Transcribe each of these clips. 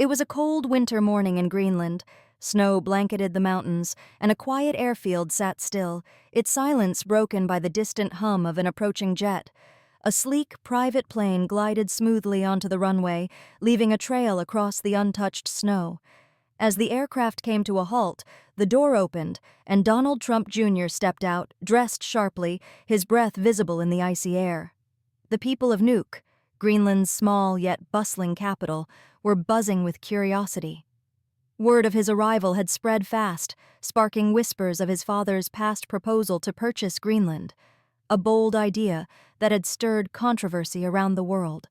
It was a cold winter morning in Greenland. Snow blanketed the mountains, and a quiet airfield sat still, its silence broken by the distant hum of an approaching jet. A sleek, private plane glided smoothly onto the runway, leaving a trail across the untouched snow. As the aircraft came to a halt, the door opened, and Donald Trump Jr. stepped out, dressed sharply, his breath visible in the icy air. The people of Nuuk, Greenland's small yet bustling capital, were buzzing with curiosity. Word of his arrival had spread fast, sparking whispers of his father's past proposal to purchase Greenland, a bold idea that had stirred controversy around the world.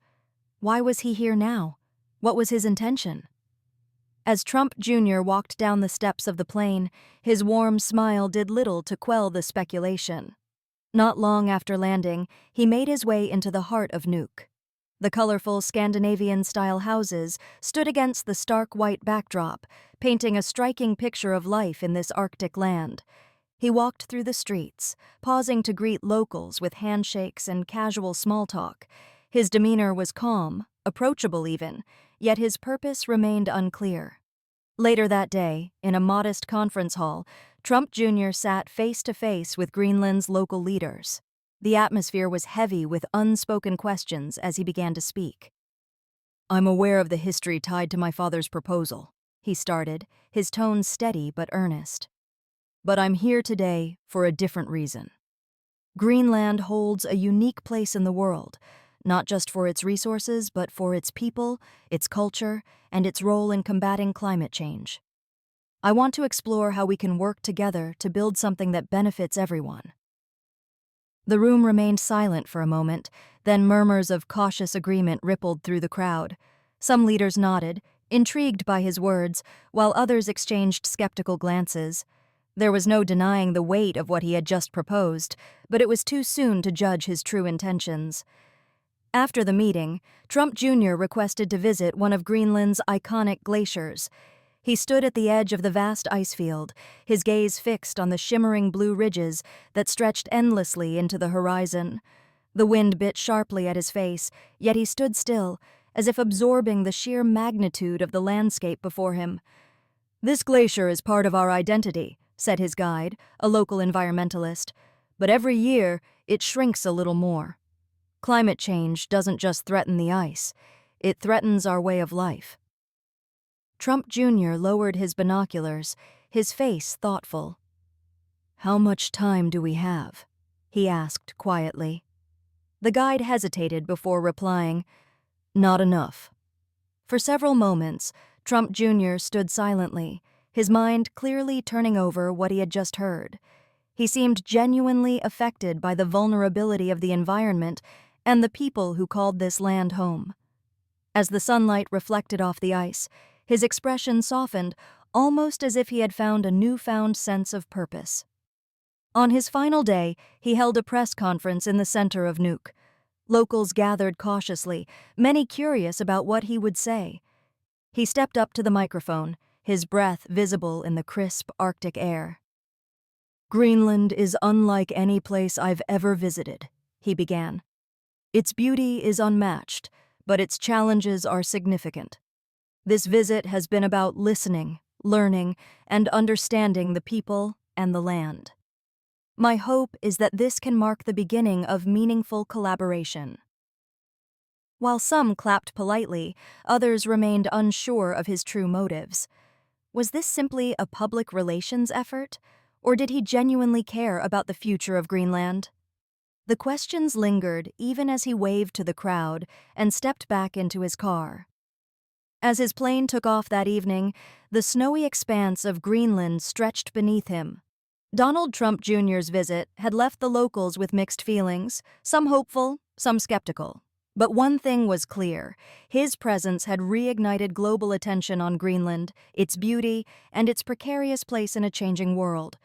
Why was he here now? What was his intention? As Trump Jr. walked down the steps of the plane, his warm smile did little to quell the speculation. Not long after landing, he made his way into the heart of Nuuk. The colorful Scandinavian-style houses stood against the stark white backdrop, painting a striking picture of life in this Arctic land. He walked through the streets, pausing to greet locals with handshakes and casual small talk. His demeanor was calm, approachable even, yet his purpose remained unclear. Later that day, in a modest conference hall, Trump Jr. sat face-to-face with Greenland's local leaders. The atmosphere was heavy with unspoken questions as he began to speak. "I'm aware of the history tied to my father's proposal," he started, his tone steady but earnest. "But I'm here today for a different reason. Greenland holds a unique place in the world, not just for its resources, but for its people, its culture, and its role in combating climate change. I want to explore how we can work together to build something that benefits everyone." The room remained silent for a moment, then murmurs of cautious agreement rippled through the crowd. Some leaders nodded, intrigued by his words, while others exchanged skeptical glances. There was no denying the weight of what he had just proposed, but it was too soon to judge his true intentions. After the meeting, Trump Jr. requested to visit one of Greenland's iconic glaciers. He stood at the edge of the vast ice field, his gaze fixed on the shimmering blue ridges that stretched endlessly into the horizon. The wind bit sharply at his face, yet he stood still, as if absorbing the sheer magnitude of the landscape before him. "This glacier is part of our identity," said his guide, a local environmentalist. "But every year, it shrinks a little more. Climate change doesn't just threaten the ice, it threatens our way of life." Trump Jr. lowered his binoculars, his face thoughtful. "How much time do we have?" he asked quietly. The guide hesitated before replying, "Not enough." For several moments, Trump Jr. stood silently, his mind clearly turning over what he had just heard. He seemed genuinely affected by the vulnerability of the environment and the people who called this land home. As the sunlight reflected off the ice, his expression softened, almost as if he had found a newfound sense of purpose. On his final day, he held a press conference in the center of Nuuk. Locals gathered cautiously, many curious about what he would say. He stepped up to the microphone, his breath visible in the crisp Arctic air. "Greenland is unlike any place I've ever visited," he began. "Its beauty is unmatched, but its challenges are significant. This visit has been about listening, learning, and understanding the people and the land. My hope is that this can mark the beginning of meaningful collaboration." While some clapped politely, others remained unsure of his true motives. Was this simply a public relations effort, or did he genuinely care about the future of Greenland? The questions lingered even as he waved to the crowd and stepped back into his car. As his plane took off that evening, the snowy expanse of Greenland stretched beneath him. Donald Trump Jr.'s visit had left the locals with mixed feelings, some hopeful, some skeptical. But one thing was clear: his presence had reignited global attention on Greenland, its beauty, and its precarious place in a changing world.